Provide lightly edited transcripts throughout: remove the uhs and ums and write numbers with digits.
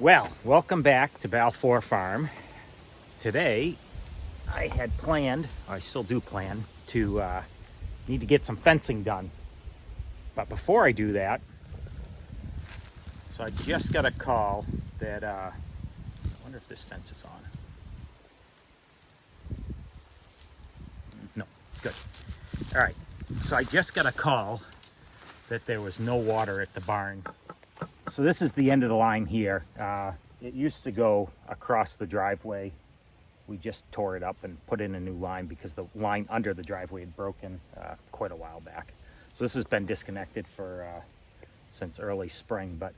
Well, welcome back to Balfour Farm. Today, I had planned, I still do plan, to need to get some fencing done. But before I do that, so I just got a call that, I wonder if this fence is on. No, good. All right, so I just got a call that there was no water at the barn. So this is the end of the line here. It used to go across the driveway. We just tore it up and put in a new line because the line under the driveway had broken quite a while back. So this has been disconnected for since early spring. But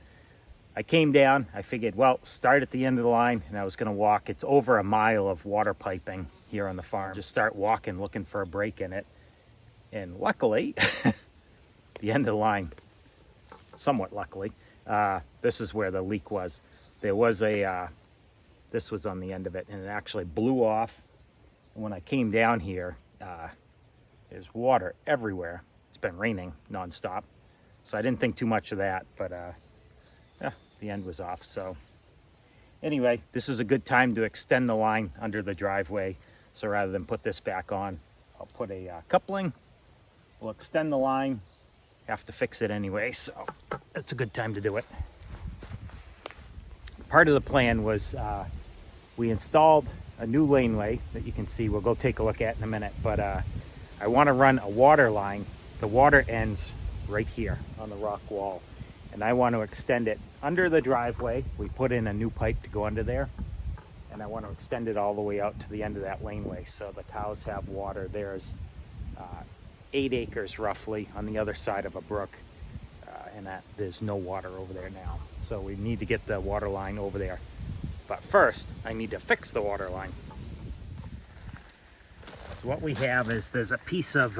I came down, I figured, well, start at the end of the line, and I was gonna walk. It's over a mile of water piping here on the farm. Just start walking, looking for a break in it. And luckily, the end of the line, somewhat luckily, this is where the leak was. There was this was on the end of it, and it actually blew off. And when I came down here, there's water everywhere. It's been raining nonstop, so I didn't think too much of that, but yeah, the end was off. So anyway, this is a good time to extend the line under the driveway. So rather than put this back on, I'll put a coupling. We'll extend the line. Have to fix it anyway, so it's a good time to do it. Part of the plan was we installed a new laneway that you can see. We'll go take a look at in a minute, but I want to run a water line. The water ends right here on the rock wall, and I want to extend it under the driveway. We put in a new pipe to go under there, and I want to extend it all the way out to the end of that laneway so the cows have water. There's 8 acres roughly on the other side of a brook, and that there's no water over there now. So we need to get the water line over there. But first, I need to fix the water line. So what we have is there's a piece of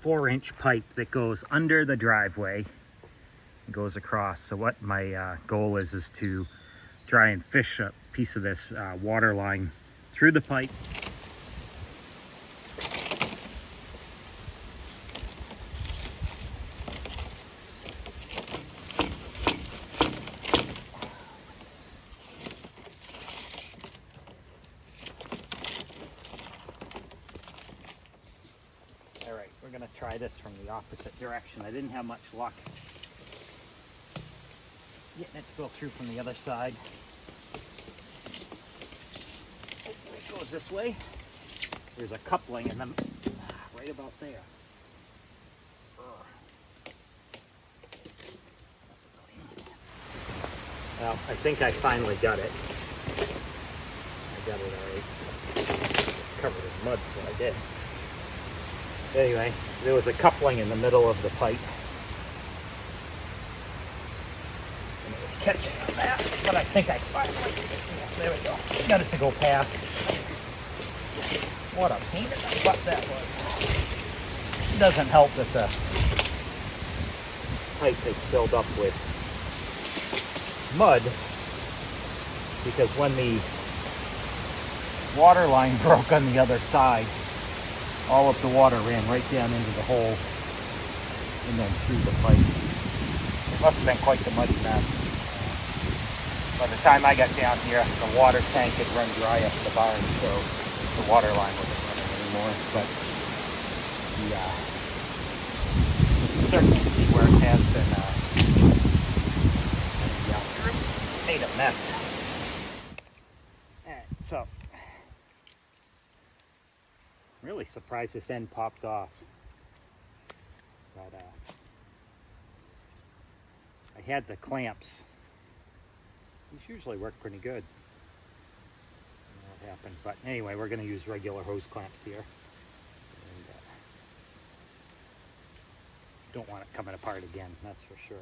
4-inch pipe that goes under the driveway and goes across. So what my goal is to try and fish a piece of this water line through the pipe. We're going to try this from the opposite direction. I didn't have much luck getting it to go through from the other side. Hopefully it goes this way. There's a coupling in them right about there. That's annoying. Well, I think I finally got it. I got it already. Covered in mud, so I did. Anyway, there was a coupling in the middle of the pipe, and it was catching on that, but I think I finally, yeah, there we go, got it to go past. What a pain in the butt that was. It doesn't help that the pipe is filled up with mud, because when the water line broke on the other side, all of the water ran right down into the hole and then through the pipe. It must have been quite the muddy mess. By the time I got down here, the water tank had run dry up the barn, so the water line wasn't running anymore. But you certainly see where it has been made a mess. Alright, so really surprised this end popped off, but I had the clamps. These usually work pretty good. I don't know what happened, but anyway, we're going to use regular hose clamps here, and don't want it coming apart again, that's for sure.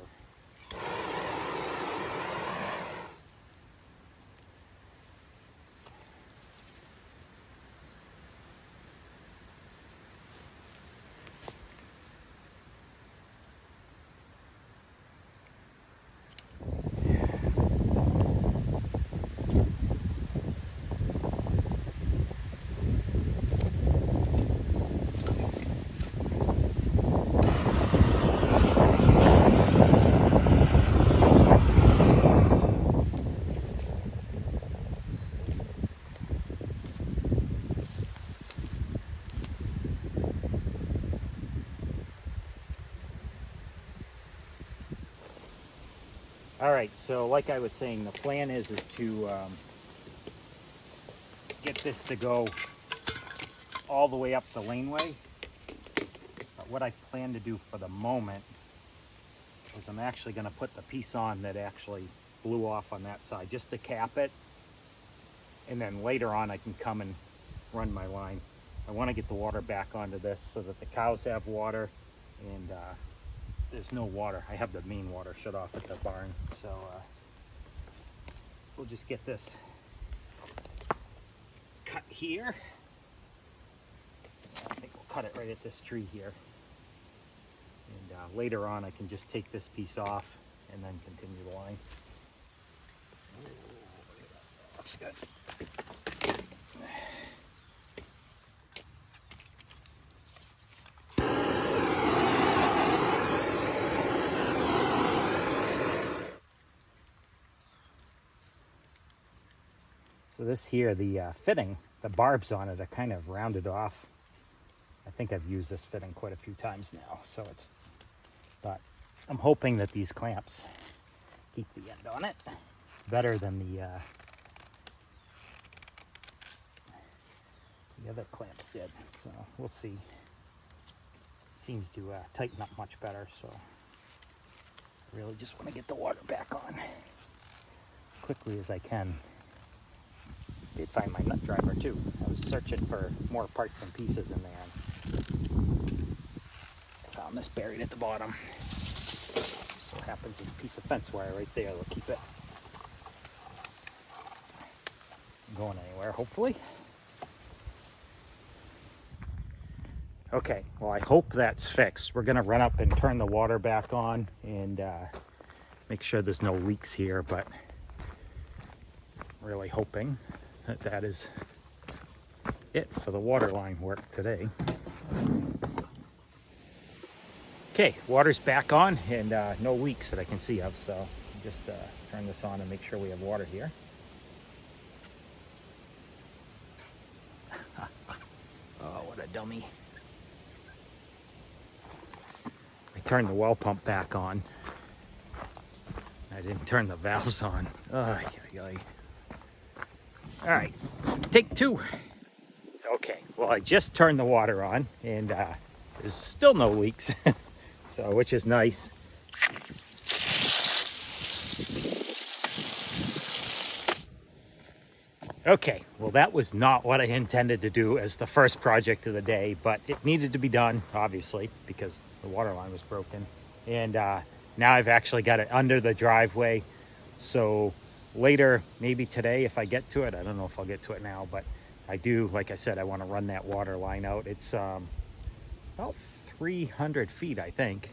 All right, so like I was saying, the plan is to get this to go all the way up the laneway. But what I plan to do for the moment is I'm actually going to put the piece on that actually blew off on that side, just to cap it. And then later on I can come and run my line. I want to get the water back onto this so that the cows have water, and there's no water. I have the main water shut off at the barn, so we'll just get this cut here. I think we'll cut it right at this tree here. And later on I can just take this piece off and then continue the line. Looks good. So this here, the fitting, the barbs on it are kind of rounded off. I think I've used this fitting quite a few times now, so but I'm hoping that these clamps keep the end on it better than the other clamps did. So we'll see. Seems to tighten up much better, so I really just want to get the water back on quickly as I can. Did find my nut driver too. I was searching for more parts and pieces in there. I found this buried at the bottom. So what happens is a piece of fence wire right there will keep it going anywhere, hopefully. Okay, well I hope that's fixed. We're gonna run up and turn the water back on and make sure there's no leaks here, but really hoping that is it for the water line work today. Okay, water's back on and no leaks that I can see of, so just turn this on and make sure we have water here. Oh, what a dummy. I turned the well pump back on. I didn't turn the valves on. Ay, ay, ay. All right, take two. Okay, well I just turned the water on and there's still no leaks, so which is nice. Okay, well that was not what I intended to do as the first project of the day, but it needed to be done, obviously, because the water line was broken. And now I've actually got it under the driveway, so later, maybe today if I get to it, I don't know if I'll get to it now, but I do, like I said, I want to run that water line out. It's about 300 feet, I think,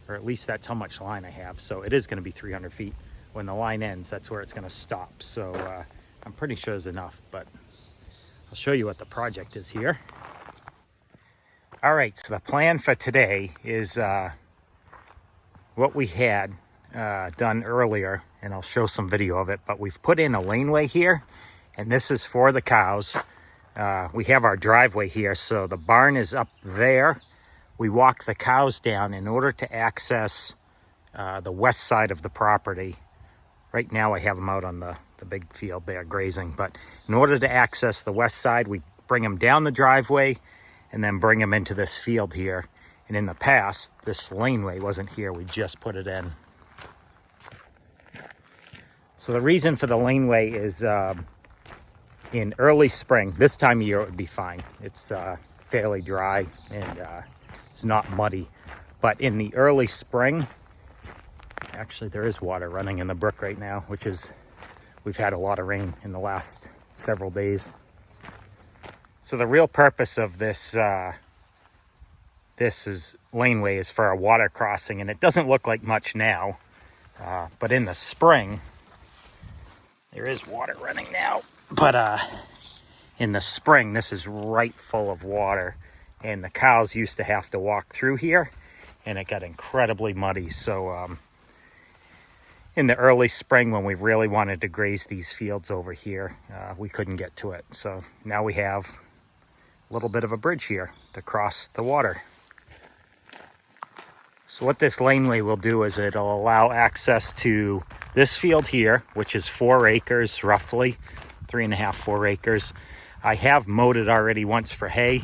or at least that's how much line I have. So it is going to be 300 feet. When the line ends, that's where it's going to stop. So I'm pretty sure it's enough, but I'll show you what the project is here. All right, so the plan for today is what we had done earlier, and I'll show some video of it, but we've put in a laneway here, and this is for the cows. We have our driveway here, so the barn is up there. We walk the cows down in order to access the west side of the property. Right now I have them out on the big field there grazing, but in order to access the west side, we bring them down the driveway and then bring them into this field here. And in the past, this laneway wasn't here, we just put it in. So the reason for the laneway is in early spring, this time of year it would be fine. It's fairly dry and it's not muddy. But in the early spring, actually there is water running in the brook right now, which is, we've had a lot of rain in the last several days. So the real purpose of this laneway is for a water crossing, and it doesn't look like much now, but in the spring, there is water running now, but in the spring, this is right full of water, and the cows used to have to walk through here, and it got incredibly muddy. So in the early spring, when we really wanted to graze these fields over here, we couldn't get to it. So now we have a little bit of a bridge here to cross the water. So what this laneway will do is it'll allow access to this field here, which is 4 acres roughly, 3.5, 4 acres, I have mowed it already once for hay,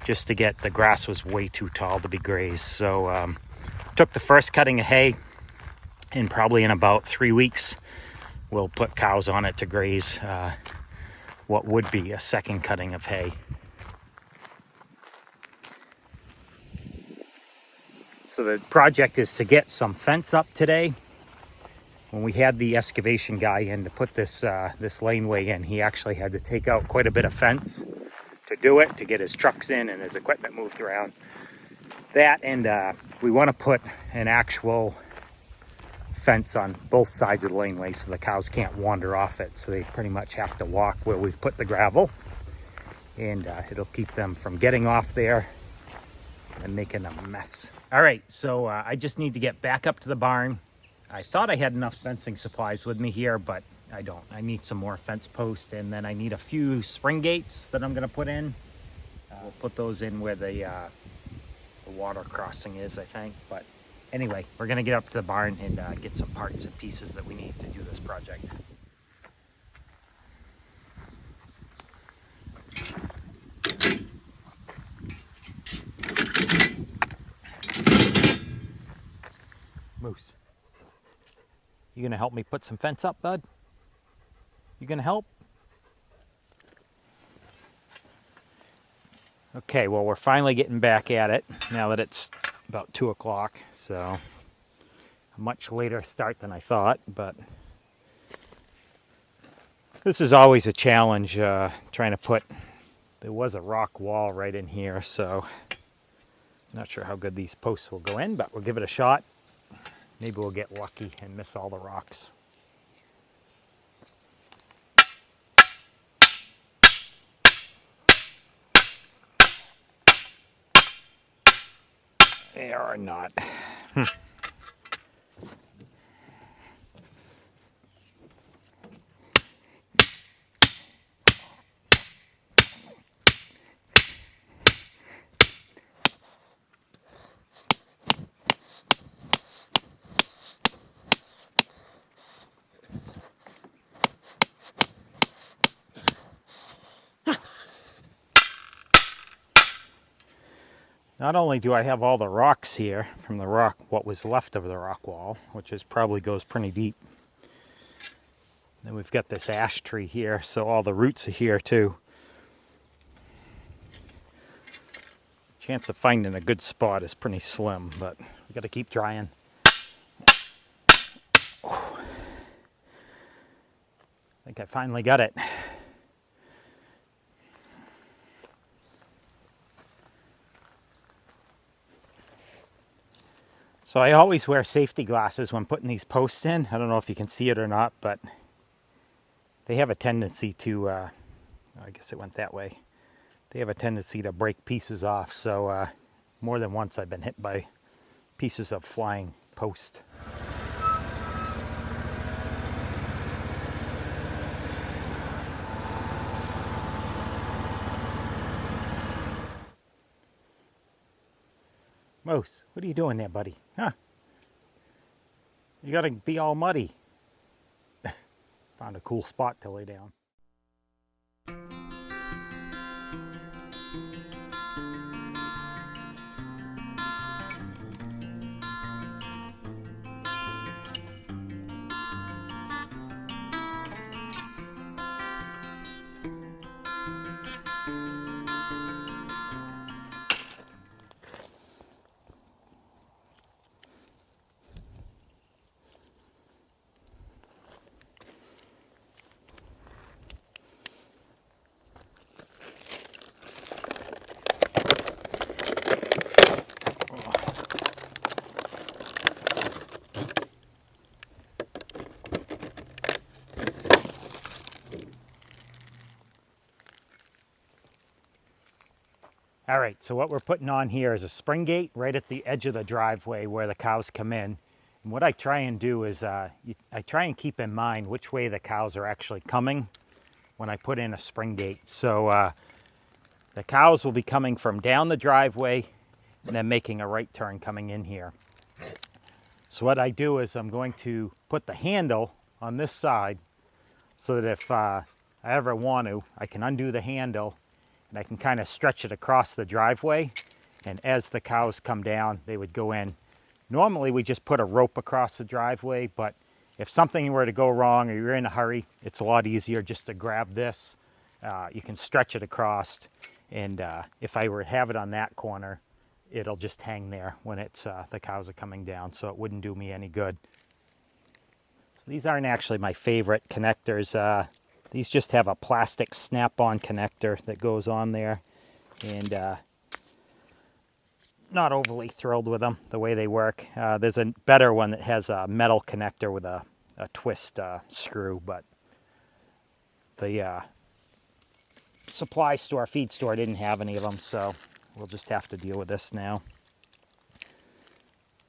just to get, the grass was way too tall to be grazed. So took the first cutting of hay, and probably in about 3 weeks, we'll put cows on it to graze what would be a second cutting of hay. So the project is to get some fence up today. When we had the excavation guy in to put this laneway in, he actually had to take out quite a bit of fence to do it, to get his trucks in and his equipment moved around. That, and we want to put an actual fence on both sides of the laneway so the cows can't wander off it. So they pretty much have to walk where we've put the gravel, and it'll keep them from getting off there and making a mess. All right, so I just need to get back up to the barn. I thought I had enough fencing supplies with me here, but I don't. I need some more fence posts, and then I need a few spring gates that I'm gonna put in. We'll put those in where the water crossing is, I think. But anyway, we're gonna get up to the barn and get some parts and pieces that we need to do this project. Moose, you gonna help me put some fence up, bud? You gonna help? Okay, well, we're finally getting back at it now that it's about 2 o'clock, so a much later start than I thought, but this is always a challenge, trying to put, there was a rock wall right in here, so not sure how good these posts will go in, but we'll give it a shot. Maybe we'll get lucky and miss all the rocks. They are not. Not only do I have all the rocks here from the rock, what was left of the rock wall, which is probably goes pretty deep. Then we've got this ash tree here, so all the roots are here too. Chance of finding a good spot is pretty slim, but we got to keep trying. I think I finally got it. So I always wear safety glasses when putting these posts in. I don't know if you can see it or not, but they have a tendency to, I guess it went that way. They have a tendency to break pieces off. So more than once I've been hit by pieces of flying post. Moose, what are you doing there, buddy? Huh? You gotta be all muddy. Found a cool spot to lay down. All right, so what we're putting on here is a spring gate right at the edge of the driveway where the cows come in. And what I try and do is I try and keep in mind which way the cows are actually coming when I put in a spring gate. So the cows will be coming from down the driveway and then making a right turn coming in here. So what I do is I'm going to put the handle on this side so that if I ever want to, I can undo the handle and I can kind of stretch it across the driveway. And as the cows come down, they would go in. Normally we just put a rope across the driveway, but if something were to go wrong or you're in a hurry, it's a lot easier just to grab this. You can stretch it across, and if I were to have it on that corner, it'll just hang there when it's the cows are coming down, so it wouldn't do me any good. So these aren't actually my favorite connectors. These just have a plastic snap-on connector that goes on there, and not overly thrilled with them the way they work. There's a better one that has a metal connector with a twist screw, but the supply store, feed store, didn't have any of them, so we'll just have to deal with this now.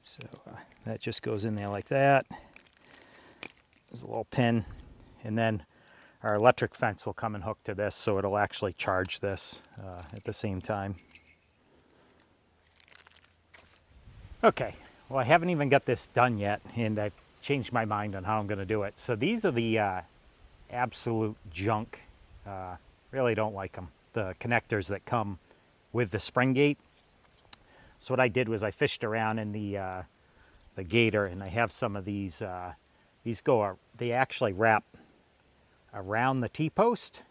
So that just goes in there like that. There's a little pin, and then our electric fence will come and hook to this, so it'll actually charge this at the same time. Okay, well, I haven't even got this done yet, and I've changed my mind on how I'm going to do it. So these are the absolute junk. Really don't like them. The connectors that come with the spring gate. So what I did was I fished around in the gator, and I have some of these. They actually wrap around the T-post,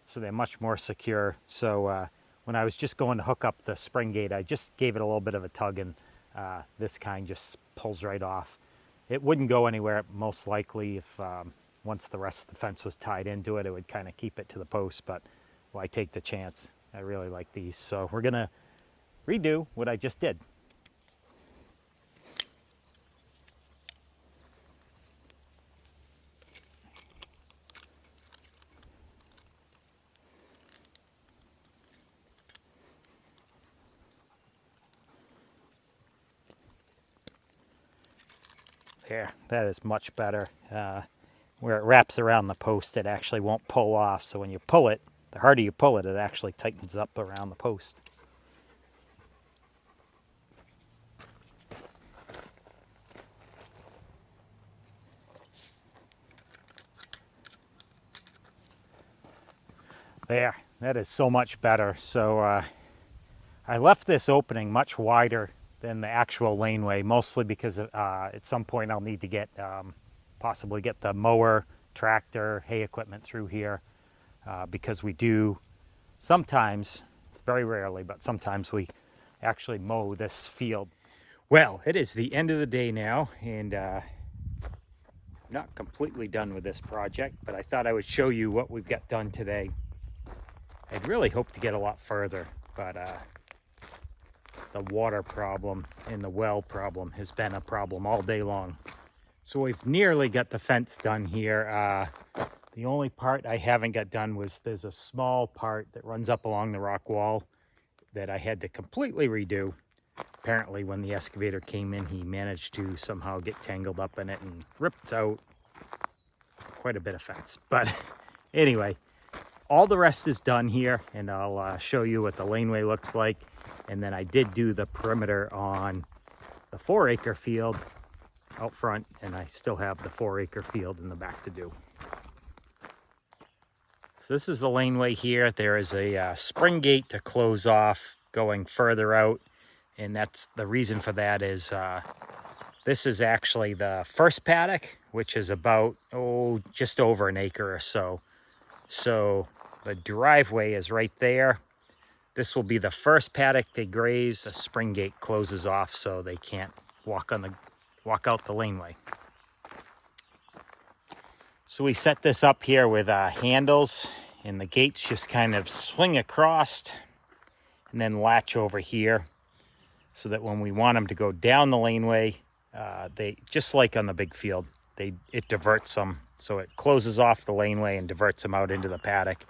so they're much more secure. So when I was just going to hook up the spring gate, I just gave it a little bit of a tug, and this kind just pulls right off. It wouldn't go anywhere, most likely, if once the rest of the fence was tied into it, it would kind of keep it to the post, but why take the chance? I really like these. So we're gonna redo what I just did. There, that is much better. Where it wraps around the post, it actually won't pull off. So when you pull it, the harder you pull it, it actually tightens up around the post. There, that is so much better. So I left this opening much wider than the actual laneway, mostly because at some point I'll need to get possibly get the mower, tractor, hay equipment through here because we do sometimes, very rarely, but sometimes we actually mow this field. Well, it is the end of the day now, and not completely done with this project, but I thought I would show you what we've got done today. I'd really hoped to get a lot further, but the water problem and the well problem has been a problem all day long. So we've nearly got the fence done here. The only part I haven't got done was there's a small part that runs up along the rock wall that I had to completely redo. Apparently when the excavator came in, he managed to somehow get tangled up in it and ripped out quite a bit of fence. But anyway, all the rest is done here, and I'll show you what the laneway looks like. And then I did do the perimeter on the 4-acre field out front, and I still have the 4-acre field in the back to do. So this is the laneway here. There is a spring gate to close off going further out, and that's the reason for that is this is actually the first paddock, which is about just over an acre or so. So the driveway is right there. This will be the first paddock they graze. The spring gate closes off so they can't walk out the laneway. So we set this up here with handles, and the gates just kind of swing across and then latch over here so that when we want them to go down the laneway, they just like on the big field, it diverts them. So it closes off the laneway and diverts them out into the paddock.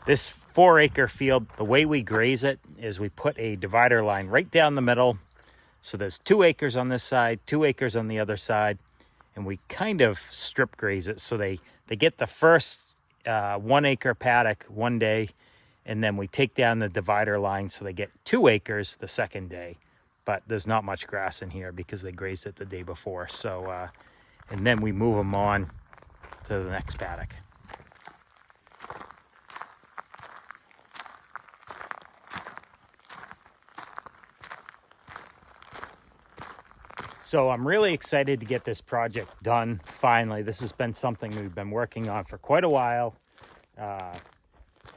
This 4-acre field, the way we graze it is we put a divider line right down the middle. So there's 2 acres on this side, 2 acres on the other side, and we kind of strip graze it. So they get the first 1-acre paddock one day, and then we take down the divider line so they get 2 acres the second day. but there's not much grass in here because they grazed it the day before. So, and then we move them on to the next paddock. So I'm really excited to get this project done finally. This has been something we've been working on for quite a while.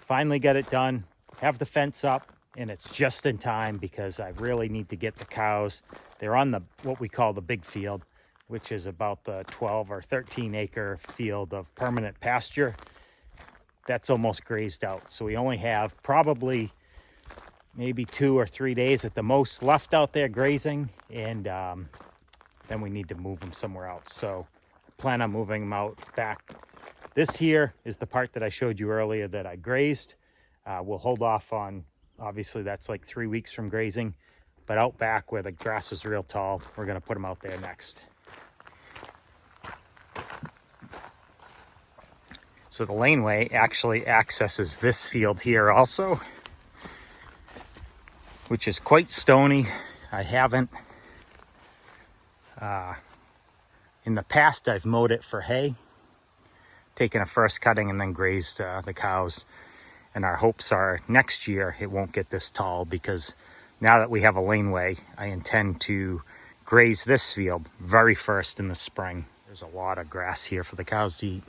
Finally got it done, have the fence up, and it's just in time because I really need to get the cows. They're on the what we call the big field, which is about the 12 or 13 acre field of permanent pasture. That's almost grazed out. So we only have probably maybe 2 or 3 days at the most left out there grazing, and then we need to move them somewhere else. So I plan on moving them out back. This here is the part that I showed you earlier that I grazed. We'll hold off on, obviously that's like 3 weeks from grazing, but out back where the grass is real tall, we're gonna put them out there next. So the laneway actually accesses this field here also, which is quite stony. I haven't, in the past I've mowed it for hay, taken a first cutting and then grazed the cows. And our hopes are next year it won't get this tall, because now that we have a laneway, I intend to graze this field very first in the spring. There's a lot of grass here for the cows to eat.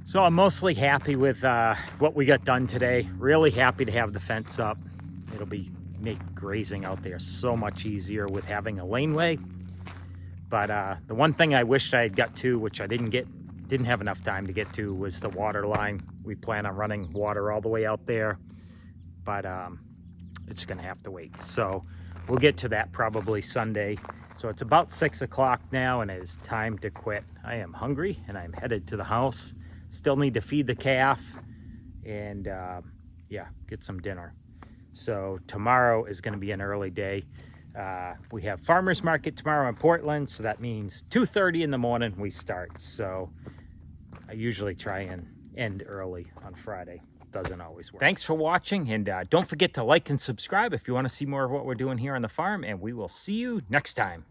So I'm mostly happy with what we got done today. Really happy to have the fence up. It'll make grazing out there so much easier with having a laneway. But the one thing I wished I had got to, which I didn't have enough time to get to, was the water line. We plan on running water all the way out there, but it's gonna have to wait. So we'll get to that probably Sunday. So it's about 6 o'clock now and it is time to quit. I am hungry and I'm headed to the house. Still need to feed the calf and yeah, get some dinner. So tomorrow is gonna be an early day. We have farmers market tomorrow in Portland, so that means 2:30 in the morning we start. So I usually try and end early on Friday. Doesn't always work. Thanks for watching, and don't forget to like and subscribe if you want to see more of what we're doing here on the farm, and we will see you next time.